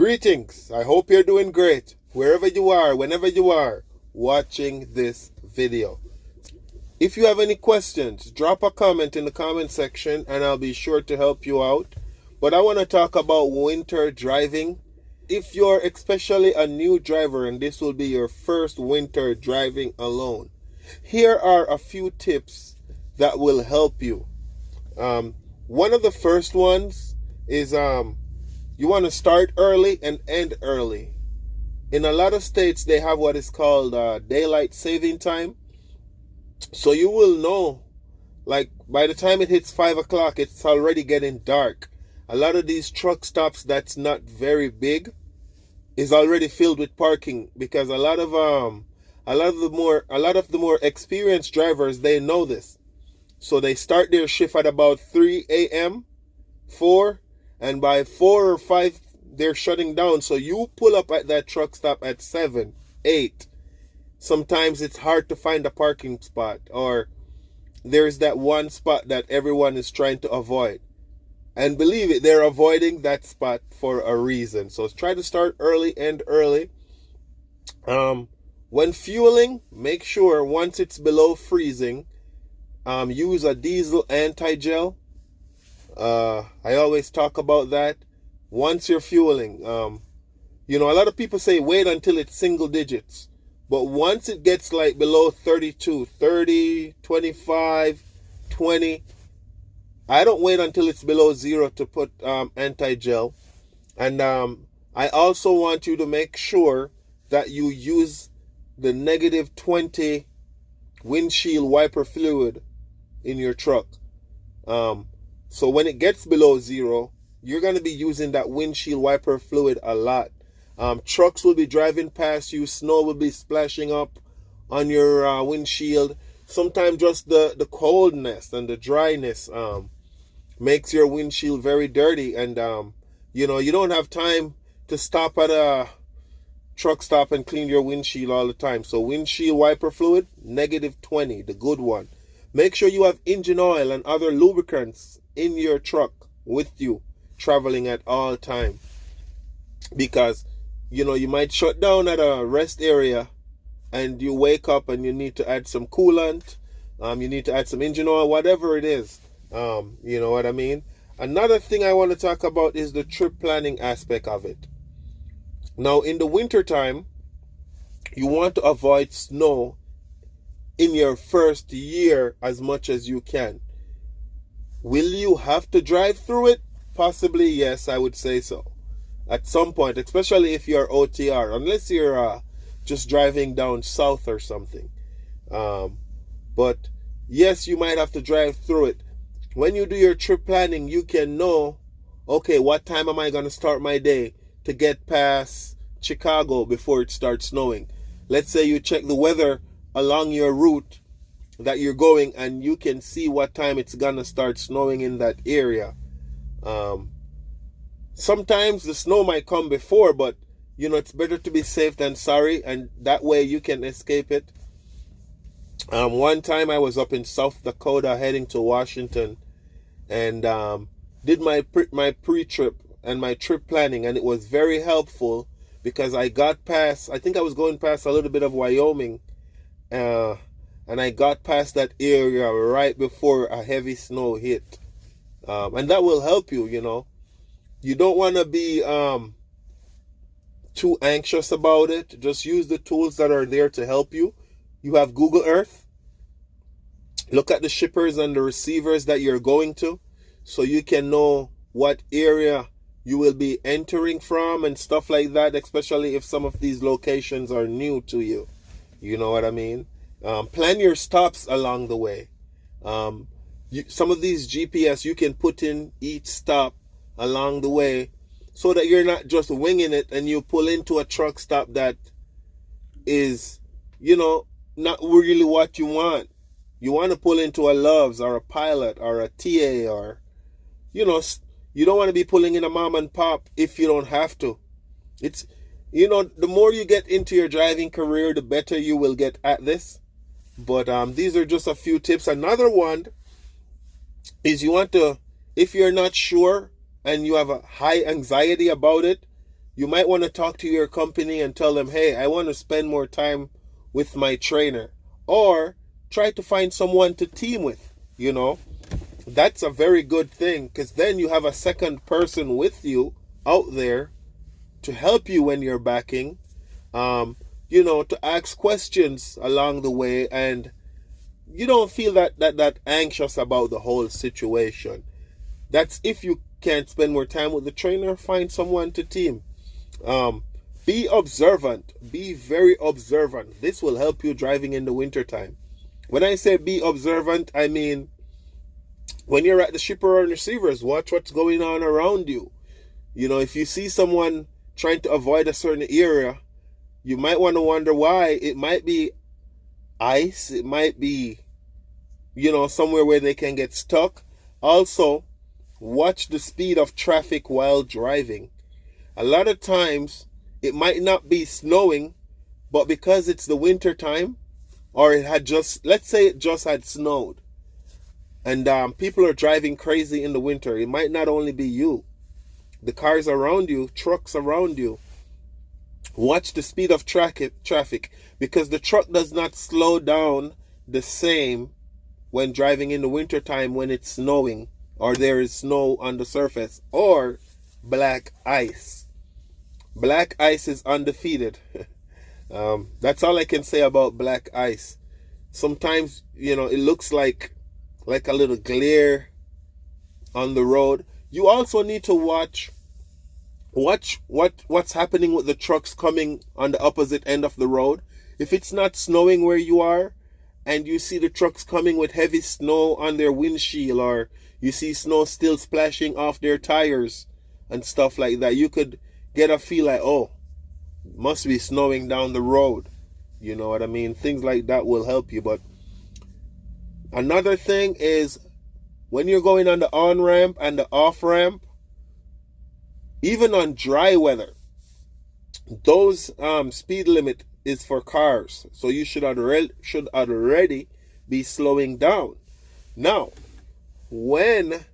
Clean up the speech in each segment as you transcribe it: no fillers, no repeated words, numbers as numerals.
Greetings. I hope you're doing great wherever you are, whenever you are watching this video. If you have any questions, drop a comment in the comment section and I'll be sure to help you out. But I want to talk about winter driving. If you're especially a new driver and this will be your first winter driving alone, here are a few tips that will help you. One of the first ones is you want to start early and end early. In a lot of states, they have what is called daylight saving time. So you will know, like, by the time it hits 5 o'clock, it's already getting dark. A lot of these truck stops that's not very big is already filled with parking, because a lot of the more experienced drivers, they know this. So they start their shift at about 3 a.m., 4, and by 4 or 5, they're shutting down. So you pull up at that truck stop at 7, 8. Sometimes it's hard to find a parking spot, or there's that one spot that everyone is trying to avoid. And believe it, they're avoiding that spot for a reason. So try to start early and early. When fueling, make sure once it's below freezing, use a diesel anti-gel. I always talk about that. Once you're fueling, a lot of people say wait until it's single digits. But once it gets like below 32, 30, 25, 20, I don't wait until it's below 0 to put anti-gel. And I also want you to make sure that you use the -20 windshield wiper fluid in your truck. So when it gets below 0, you're going to be using that windshield wiper fluid a lot. Trucks will be driving past you. Snow will be splashing up on your windshield. Sometimes just the coldness and the dryness makes your windshield very dirty. And, you don't have time to stop at a truck stop and clean your windshield all the time. So windshield wiper fluid, -20, the good one. Make sure you have engine oil and other lubricants in your truck with you, traveling at all time. Because you might shut down at a rest area and you wake up and you need to add some coolant, you need to add some engine oil, whatever it is. You know what I mean? Another thing I want to talk about is the trip planning aspect of it. Now, in the winter time, you want to avoid snow in your first year as much as you can. Will you have to drive through it? Possibly, yes, I would say so. At some point, especially if you're OTR, unless you're just driving down south or something. But yes, you might have to drive through it. When you do your trip planning, you can know, okay, what time am I going to start my day to get past Chicago before it starts snowing? Let's say you check the weather along your route that you're going, and you can see what time it's going to start snowing in that area. Sometimes the snow might come before, but it's better to be safe than sorry, and that way you can escape it. One time I was up in South Dakota heading to Washington, and did my pre-trip and my trip planning, and it was very helpful because I think I was going past a little bit of Wyoming, and I got past that area right before a heavy snow hit. And that will help you, You don't want to be too anxious about it. Just use the tools that are there to help you. You have Google Earth. Look at the shippers and the receivers that you're going to, so you can know what area you will be entering from and stuff like that, especially if some of these locations are new to you. You know what I mean? Plan your stops along the way. Some of these GPS, you can put in each stop along the way so that you're not just winging it and you pull into a truck stop that is, not really what you want. You want to pull into a Love's or a Pilot or a TA, or, you don't want to be pulling in a mom and pop if you don't have to. It's, the more you get into your driving career, the better you will get at this. But these are just a few tips. Another one is you want to, if you're not sure and you have a high anxiety about it, you might want to talk to your company and tell them, hey, I want to spend more time with my trainer. Or try to find someone to team with, you know. That's a very good thing, because then you have a second person with you out there to help you when you're backing, you know, to ask questions along the way, and you don't feel that anxious about the whole situation. That's if you can't spend more time with the trainer, find someone to team. Be observant. Be very observant. This will help you driving in the wintertime. When I say be observant, I mean when you're at the shipper and receivers, watch what's going on around you. You know, if you see someone trying to avoid a certain area, you might want to wonder why. It might be ice. It might be, you know, somewhere where they can get stuck. Also, watch the speed of traffic while driving. A lot of times, it might not be snowing, but because it's the winter time, or it had just, let's say it just had snowed, and people are driving crazy in the winter. It might not only be you. The cars around you, trucks around you. Watch the speed of traffic, because the truck does not slow down the same when driving in the winter time when it's snowing, or there is snow on the surface, or black ice. Black ice is undefeated. That's all I can say about black ice. Sometimes, you know, it looks like a little glare on the road. You also need to watch what's happening with the trucks coming on the opposite end of the road. If it's not snowing where you are, and you see the trucks coming with heavy snow on their windshield, or you see snow still splashing off their tires and stuff like that, you could get a feel like, oh, must be snowing down the road. You know what I mean? Things like that will help you. But another thing is, when you're going on the on-ramp and the off-ramp, even on dry weather, those speed limit is for cars. So you should already be slowing down. Now, when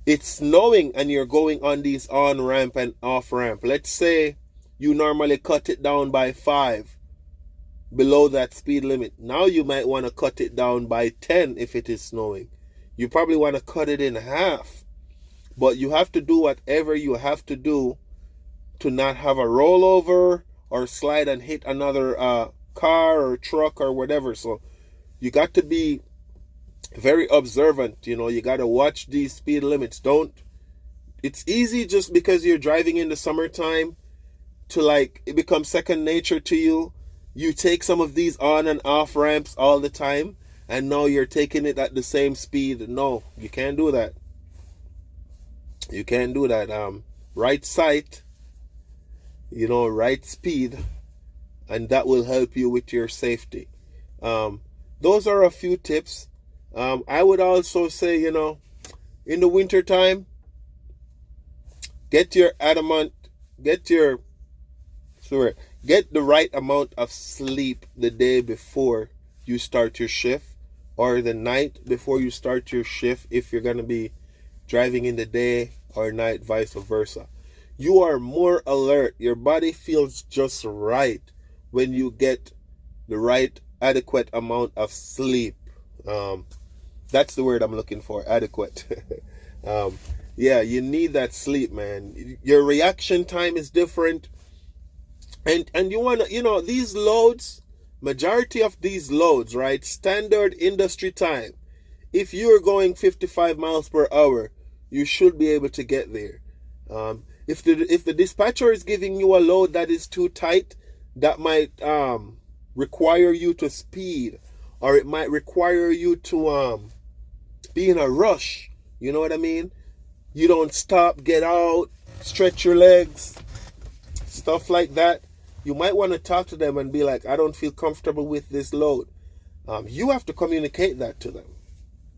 it's snowing and you're going on these on-ramp and off-ramp, let's say you normally cut it down by 5 below that speed limit. Now you might want to cut it down by 10 if it is snowing. You probably want to cut it in half. But you have to do whatever you have to do to not have a rollover or slide and hit another car or truck or whatever. So you got to be very observant. You know, you got to watch these speed limits. It's easy just because you're driving in the summertime to, like, it becomes second nature to you. You take some of these on and off ramps all the time, and now you're taking it at the same speed. No, you can't do that. You can't do that. Right sight, you know, right speed, and that will help you with your safety. Those are a few tips. I would also say, you know, in the winter time, get the right amount of sleep the day before you start your shift, or the night before you start your shift if you're going to be driving in the day or night, vice versa. You are more alert. Your body feels just right when you get the right adequate amount of sleep. That's the word I'm looking for, adequate. Yeah, you need that sleep, man. Your reaction time is different. And you want to, you know, these loads, majority of these loads, right, standard industry time, if you're going 55 miles per hour, you should be able to get there. If the dispatcher is giving you a load that is too tight, that might require you to speed, or it might require you to be in a rush. You know what I mean? You don't stop, get out, stretch your legs, stuff like that. You might want to talk to them and be like, I don't feel comfortable with this load. You have to communicate that to them.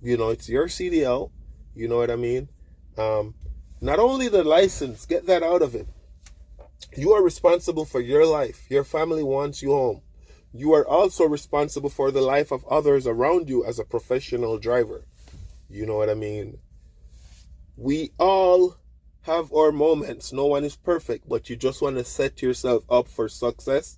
You know, it's your CDL. You know what I mean? Not only the license, get that out of it. You are responsible for your life. Your family wants you home. You are also responsible for the life of others around you as a professional driver. You know what I mean? We all have our moments. No one is perfect, but you just want to set yourself up for success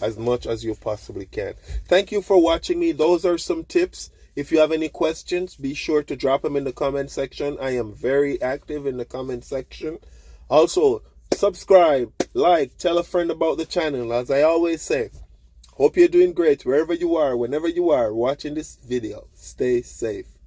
as much as you possibly can. Thank you for watching me. Those are some tips. If you have any questions, be sure to drop them in the comment section. I am very active in the comment section. Also, subscribe, like, tell a friend about the channel. As I always say, hope you're doing great wherever you are, whenever you are watching this video. Stay safe.